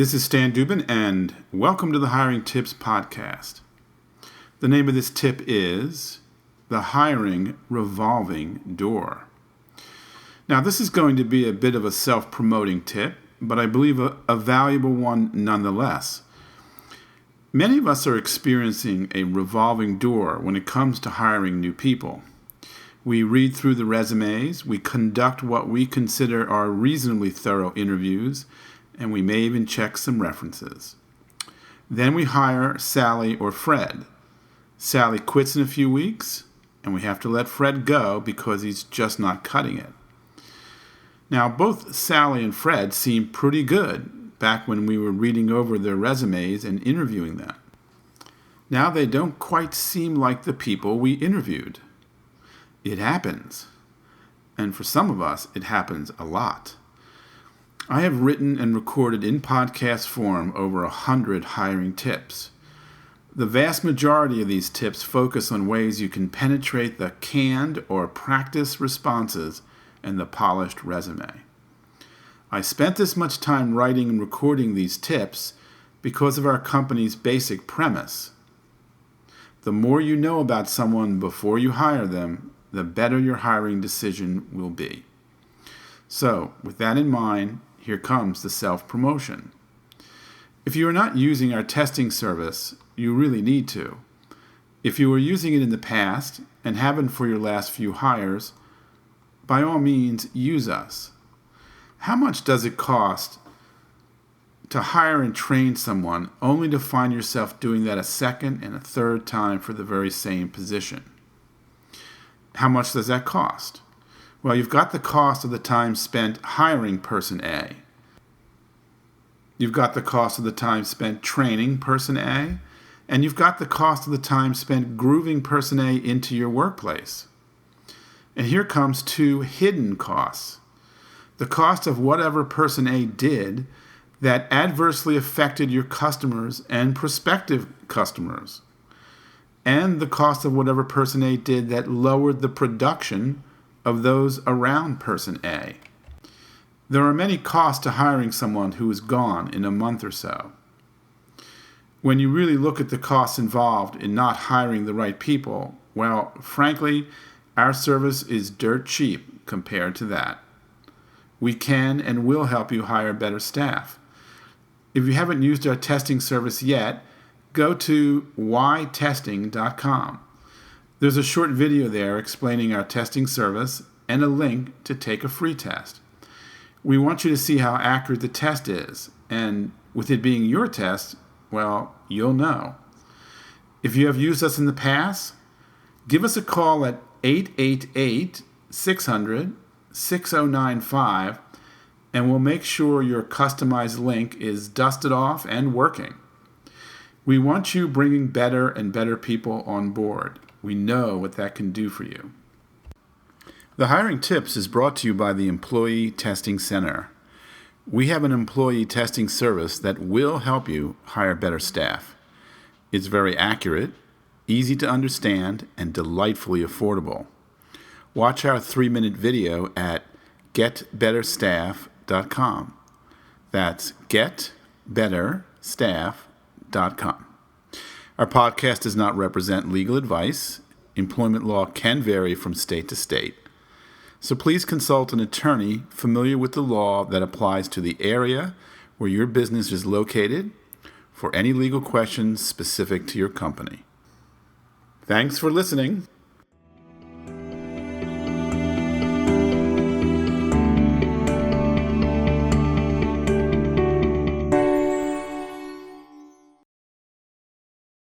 This is Stan Dubin, and welcome to the Hiring Tips Podcast. The name of this tip is the Hiring Revolving Door. Now, this is going to be a bit of a self-promoting tip, but I believe a valuable one nonetheless. Many of us are experiencing a revolving door when it comes to hiring new people. We read through the resumes, we conduct what we consider are reasonably thorough interviews, and we may even check some references. Then we hire Sally or Fred. Sally quits in a few weeks, and we have to let Fred go because he's just not cutting it. Now, both Sally and Fred seem pretty good back when we were reading over their resumes and interviewing them. Now they don't quite seem like the people we interviewed. It happens. And for some of us, it happens a lot. I have written and recorded in podcast form over 100 hiring tips. The vast majority of these tips focus on ways you can penetrate the canned or practice responses in the polished resume. I spent this much time writing and recording these tips because of our company's basic premise. The more you know about someone before you hire them, the better your hiring decision will be. So, with that in mind, here comes the self-promotion. If you are not using our testing service, you really need to. If you were using it in the past and haven't for your last few hires, by all means, use us. How much does it cost to hire and train someone only to find yourself doing that a second and a third time for the very same position? How much does that cost? Well, you've got the cost of the time spent hiring person A. You've got the cost of the time spent training person A. And you've got the cost of the time spent grooving person A into your workplace. And here comes two hidden costs. The cost of whatever person A did that adversely affected your customers and prospective customers. And the cost of whatever person A did that lowered the production of those around person A. There are many costs to hiring someone who is gone in a month or so. When you really look at the costs involved in not hiring the right people, well, frankly, our service is dirt cheap compared to that. We can and will help you hire better staff. If you haven't used our testing service yet, go to whytesting.com. There's a short video there explaining our testing service and a link to take a free test. We want you to see how accurate the test is, and with it being your test, well, you'll know. If you have used us in the past, give us a call at 888-600-6095, and we'll make sure your customized link is dusted off and working. We want you bringing better and better people on board. We know what that can do for you. The Hiring Tips is brought to you by the Employee Testing Center. We have an employee testing service that will help you hire better staff. It's very accurate, easy to understand, and delightfully affordable. Watch our 3-minute video at getbetterstaff.com. That's getbetterstaff.com. Our podcast does not represent legal advice. Employment law can vary from state to state. So please consult an attorney familiar with the law that applies to the area where your business is located for any legal questions specific to your company. Thanks for listening.